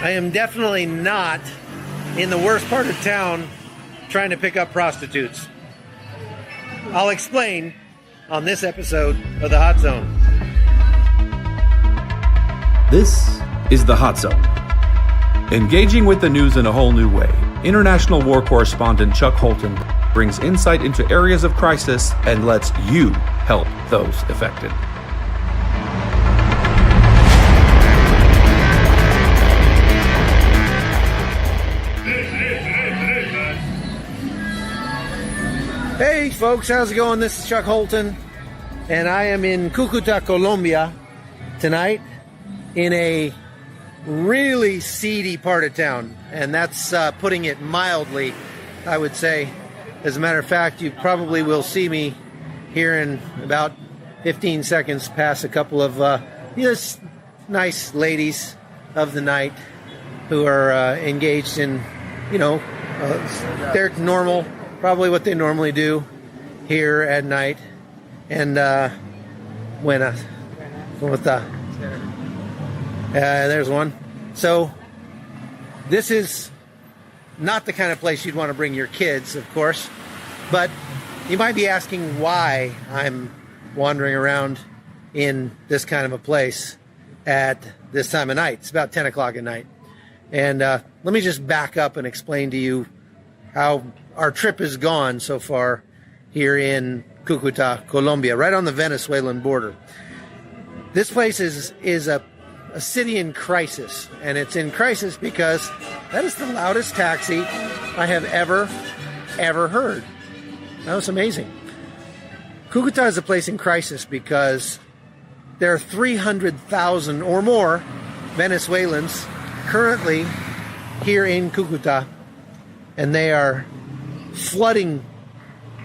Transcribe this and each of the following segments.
I am definitely not in the worst part of town trying to pick up prostitutes. I'll explain on this episode of The Hot Zone. This is The Hot Zone. Engaging with the news in a whole new way, international war correspondent Chuck Holton brings insight into areas of crisis and lets you help those affected. Hey folks, how's it going? This is Chuck Holton, and I am in Cucuta, Colombia tonight in a really seedy part of town, and that's putting it mildly, I would say. As a matter of fact, you probably will see me here in about 15 seconds pass a couple of just nice ladies of the night who are engaged in, they're normal, probably what they normally do here at night. And buenas. ¿Cómo está? There's one. So this is not the kind of place you'd want to bring your kids, of course, but you might be asking why I'm wandering around in this kind of a place at this time of night. It's about 10 o'clock at night. And let me just back up and explain to you how our trip has gone so far here in Cucuta, Colombia, right on the Venezuelan border. This place is a city in crisis, and it's in crisis because that is the loudest taxi I have ever heard. That was amazing. Cucuta is a place in crisis because there are 300,000 or more Venezuelans currently here in Cucuta, and they are flooding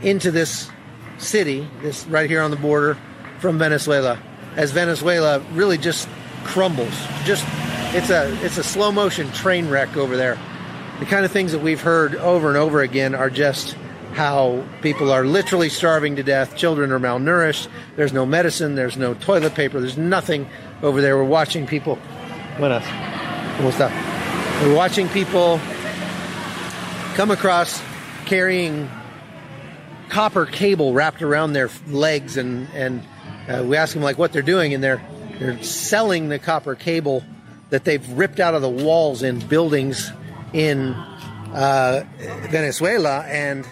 into this city, this right here on the border from Venezuela, as Venezuela really just crumbles. It's a slow motion train wreck over there. The kind of things that we've heard over and over again are just how people are literally starving to death. Children are malnourished. There's no medicine. There's no toilet paper. There's nothing over there. We're watching people. Buenas. ¿Cómo está? We're watching people come across carrying copper cable wrapped around their legs, and we ask them what they're doing, and they're selling the copper cable that they've ripped out of the walls in buildings in Venezuela and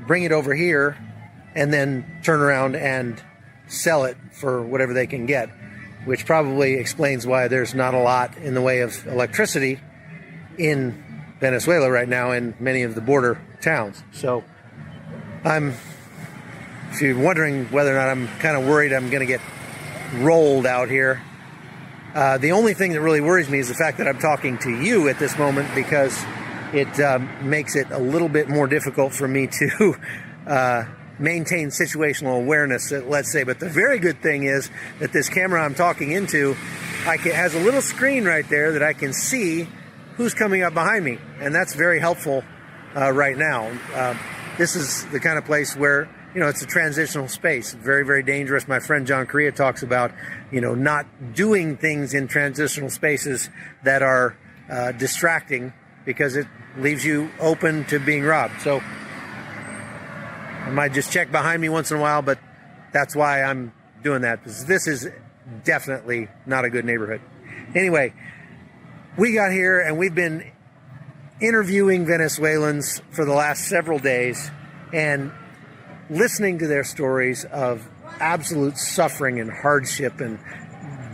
bring it over here and then turn around and sell it for whatever they can get, which probably explains why there's not a lot in the way of electricity in Venezuela right now in many of the border towns. So if you're wondering whether or not I'm kind of worried I'm going to get rolled out here, the only thing that really worries me is the fact that I'm talking to you at this moment, because it makes it a little bit more difficult for me to maintain situational awareness, let's say. But the very good thing is that this camera I'm talking into has a little screen right there that I can see who's coming up behind me, and that's very helpful right now. This is the kind of place where, it's a transitional space. Very, very dangerous. My friend John Correa talks about, not doing things in transitional spaces that are distracting, because it leaves you open to being robbed. So I might just check behind me once in a while, but that's why I'm doing that, because this is definitely not a good neighborhood. Anyway, we got here and we've been interviewing Venezuelans for the last several days and listening to their stories of absolute suffering and hardship and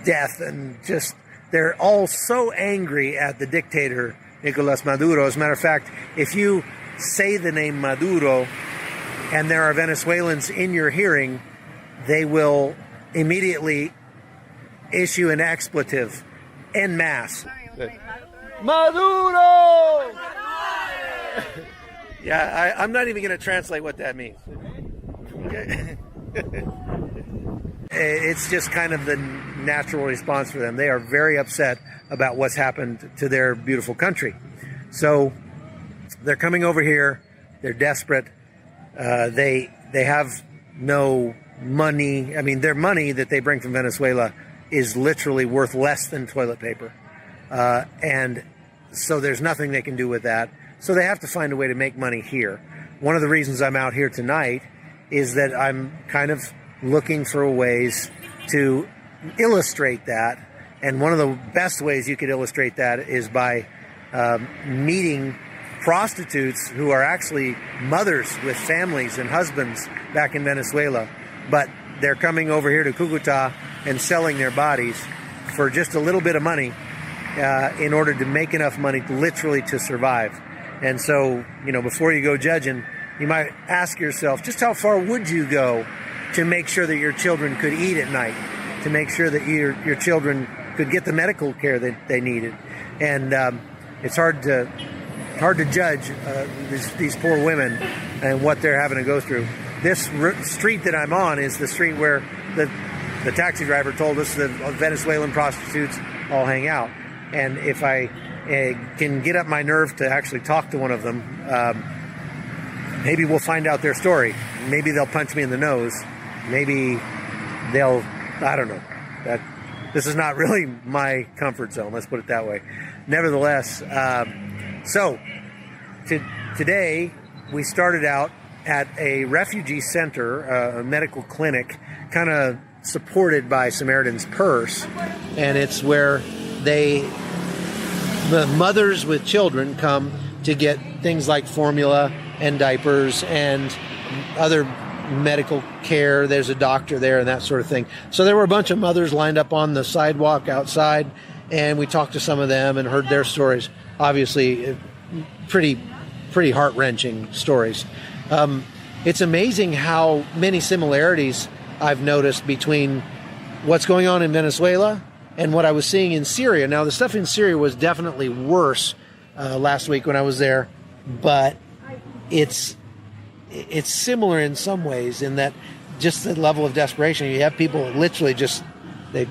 death, and just they're all so angry at the dictator Nicolas Maduro. As a matter of fact, if you say the name Maduro and there are Venezuelans in your hearing, they will immediately issue an expletive en masse. Maduro! Yeah, I'm not even going to translate what that means. Okay. It's just kind of the natural response for them. They are very upset about what's happened to their beautiful country. So they're coming over here. They're desperate. They have no money. I mean, their money that they bring from Venezuela is literally worth less than toilet paper. And so there's nothing they can do with that. So they have to find a way to make money here. One of the reasons I'm out here tonight is that I'm kind of looking for ways to illustrate that. And one of the best ways you could illustrate that is by meeting prostitutes who are actually mothers with families and husbands back in Venezuela, but they're coming over here to Cucuta and selling their bodies for just a little bit of money in order to make enough money literally to survive. And so, before you go judging, you might ask yourself, just how far would you go to make sure that your children could eat at night, to make sure that your children could get the medical care that they needed? And it's hard to judge these poor women and what they're having to go through. This street that I'm on is the street where the taxi driver told us the Venezuelan prostitutes all hang out. And if I can get up my nerve to actually talk to one of them, maybe we'll find out their story. Maybe they'll punch me in the nose. Maybe I don't know. This is not really my comfort zone, let's put it that way. Nevertheless, today we started out at a refugee center, a medical clinic, kind of supported by Samaritan's Purse, and it's where the mothers with children come to get things like formula and diapers and other medical care. There's a doctor there and that sort of thing. So there were a bunch of mothers lined up on the sidewalk outside, and we talked to some of them and heard their stories. Obviously, pretty heart-wrenching stories. It's amazing how many similarities I've noticed between what's going on in Venezuela and what I was seeing in Syria. Now, the stuff in Syria was definitely worse last week when I was there, but it's similar in some ways in that just the level of desperation. You have people literally just, they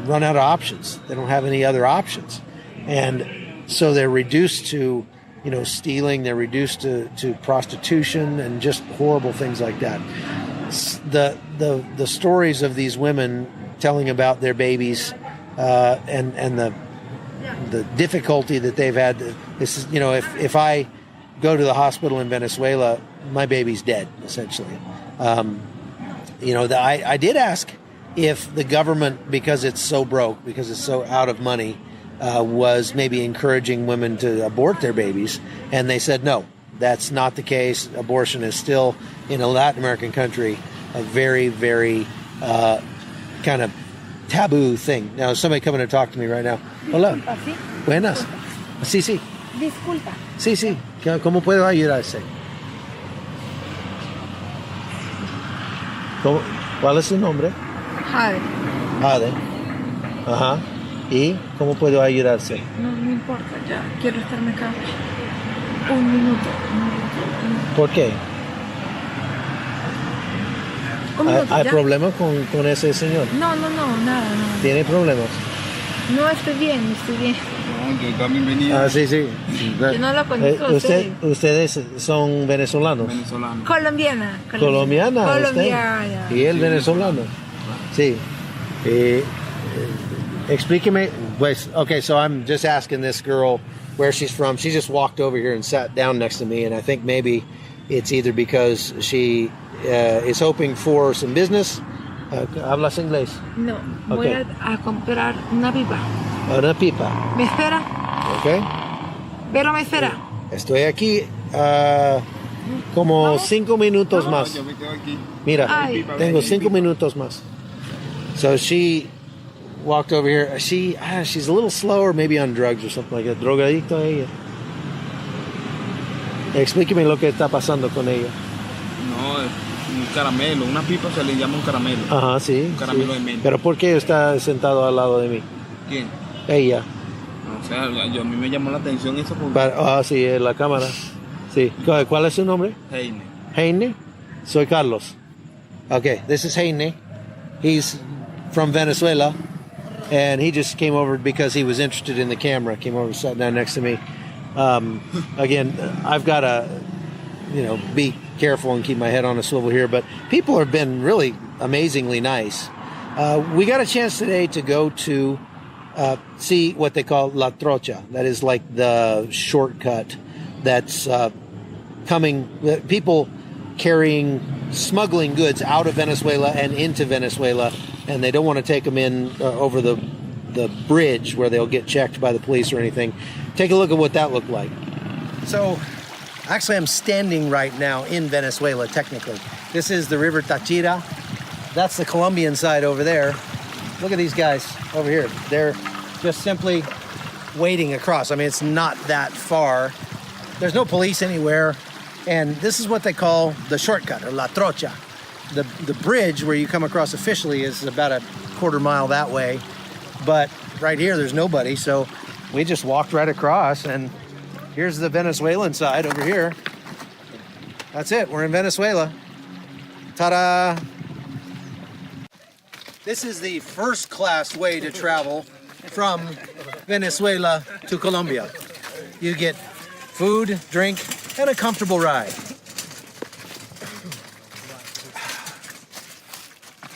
run out of options. They don't have any other options. And so they're reduced to, stealing, they're reduced to prostitution and just horrible things like that. The stories of these women telling about their babies and the difficulty that they've had. This is, if I go to the hospital in Venezuela, my baby's dead, essentially. I did ask if the government, because it's so broke, because it's so out of money, was maybe encouraging women to abort their babies, and they said no, that's not the case. Abortion is still, in a Latin American country, a very, very kind of taboo thing. Now, somebody coming to talk to me right now. Hola. Buenas. Sí, sí. Disculpa. Sí, sí. ¿Cómo puedo ayudarse? ¿Cuál es su nombre? Jade. Jade. Ajá. ¿Y cómo puedo ayudarse? No importa, ya quiero estarme acá un minuto. ¿Por qué? ¿Hay ¿ya? problemas con ese señor? No, nada. ¿Tiene problemas? No, estoy bien. No, yo también venía. Ah, sí. Yo no lo conozco. ¿Ustedes son venezolanos? Venezolano. Colombiana. ¿Colombiana? ¿Usted? ¿Y él venezolano? Sí. Explíqueme. Pues, okay, so I'm just asking this girl where she's from. She just walked over here and sat down next to me, and I think maybe it's either because she is hoping for some business. ¿Hablas inglés? No, Okay. voy a comprar una pipa. Una pipa. ¿Me espera? Okay. Pero me espera. Estoy aquí como 5 minutos más. Yo me quedo aquí. Mira, Ay. tengo 5 minutos más. So she walked over here. She's a little slower, maybe on drugs or something like that. Drogadicto ella. Explíqueme lo que está pasando con ella. No, un caramelo. Una pipa se le llama un caramelo. Ajá, sí. Un caramelo sí. de menta. Pero ¿por qué está sentado al lado de mí? ¿Quién? Ella. O sea, a mí me llamó la atención eso porque... Sí, en la cámara. Sí. ¿Cuál es su nombre? Heine. Heine? Soy Carlos. Okay, this is Heine. He's from Venezuela, and he just came over because he was interested in the camera. Came over, sat down next to me. Again, I've got to, be careful and keep my head on a swivel here, but people have been really amazingly nice. We got a chance today to go to see what they call la trocha. That is like the shortcut that's people smuggling goods out of Venezuela and into Venezuela, and they don't want to take them in over the bridge where they'll get checked by the police or anything. Take a look at what that looked like. So, actually, I'm standing right now in Venezuela, technically. This is the River Táchira. That's the Colombian side over there. Look at these guys over here. They're just simply wading across. I mean, it's not that far. There's no police anywhere. And this is what they call the shortcut, or la trocha. The bridge where you come across officially is about a quarter mile that way. But right here, there's nobody. So we just walked right across. And here's the Venezuelan side over here. That's it. We're in Venezuela. Ta-da! This is the first-class way to travel from Venezuela to Colombia. You get food, drink, and a comfortable ride.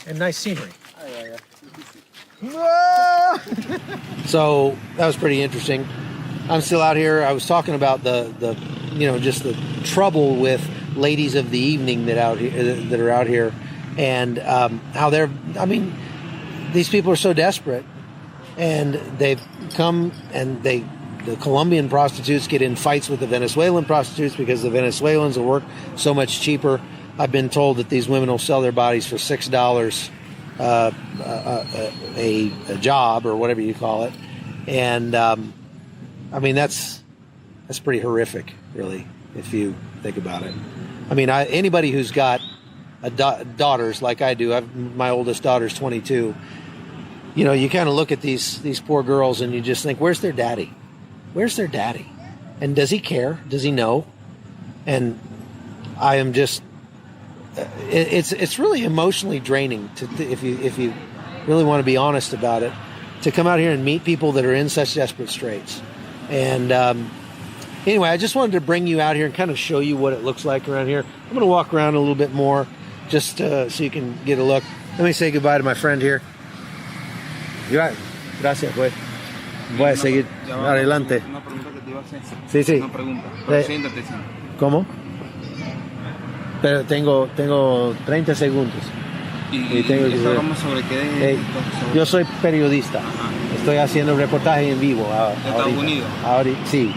And nice scenery. So that was pretty interesting. I'm still out here. I was talking about just the trouble with ladies of the evening that are out here, and how these people are so desperate, and they've come and the Colombian prostitutes get in fights with the Venezuelan prostitutes because the Venezuelans will work so much cheaper. I've been told that these women will sell their bodies for $6 a job, or whatever you call it, and that's pretty horrific, really, if you think about it. I mean, anybody who's got daughters like I do, my oldest daughter's 22. You kind of look at these poor girls and you just think, where's their daddy? Where's their daddy? And does he care? Does he know? And I am just, it's really emotionally draining if you really want to be honest about it, to come out here and meet people that are in such desperate straits. And anyway, I just wanted to bring you out here and kind of show you what it looks like around here. I'm going to walk around a little bit more just so you can get a look. Let me say goodbye to my friend here. Gracias, pues. Voy a seguir adelante. Una pregunta que te iba a hacer. Sí. Una pregunta. Preséntate, sí. ¿Cómo? Pero tengo 30 segundos. Y tengo que hablamos sobre qué yo soy periodista. Ajá. Estoy haciendo reportaje en vivo. ¿De Estados Unidos? Sí.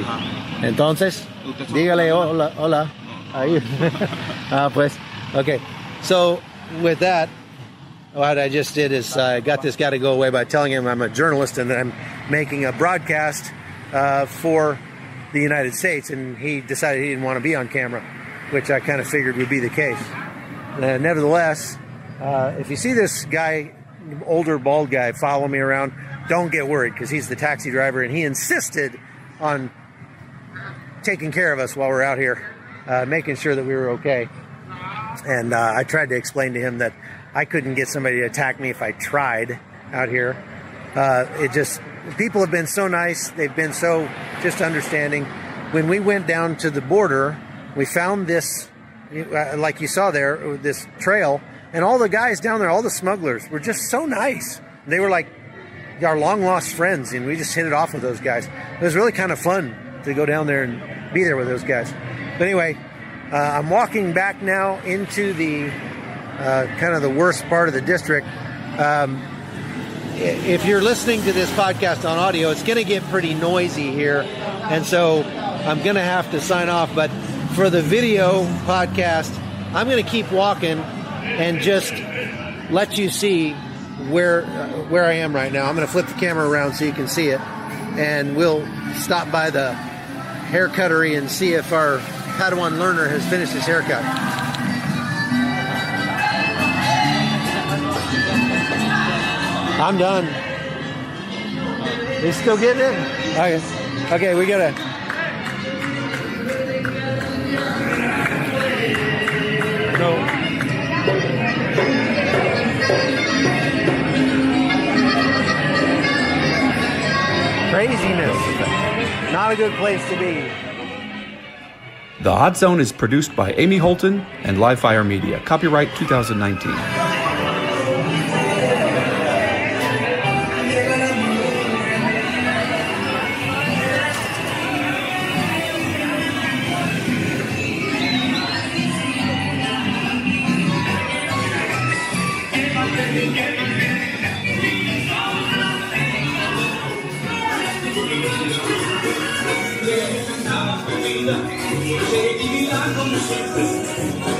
Ajá. Entonces, dígale hola. Ahí. Pues. Okay. So, with that, what I just did is got this guy to go away by telling him I'm a journalist and that I'm making a broadcast for the United States, and he decided he didn't want to be on camera, which I kind of figured would be the case. Nevertheless, if you see this guy, older bald guy, follow me around, don't get worried, because he's the taxi driver, and he insisted on taking care of us while we're out here, making sure that we were okay. And I tried to explain to him that I couldn't get somebody to attack me if I tried out here. People have been so nice. They've been so just understanding. When we went down to the border, we found this, like you saw there, this trail, and all the guys down there, all the smugglers, were just so nice. They were like our long-lost friends, and we just hit it off with those guys. It was really kind of fun to go down there and be there with those guys. But anyway, I'm walking back now into the kind of the worst part of the district. If you're listening to this podcast on audio, it's going to get pretty noisy here, and so I'm going to have to sign off. But for the video podcast, I'm going to keep walking and just let you see where I am right now. I'm going to flip the camera around so you can see it, and we'll stop by the hair cuttery and see if our Padawan learner has finished his haircut. I'm done. He's still getting it? Okay, we gotta. No. Craziness. Not a good place to be. The Hot Zone is produced by Amy Holton and Livefire Media. Copyright 2019. seguridad como siempre.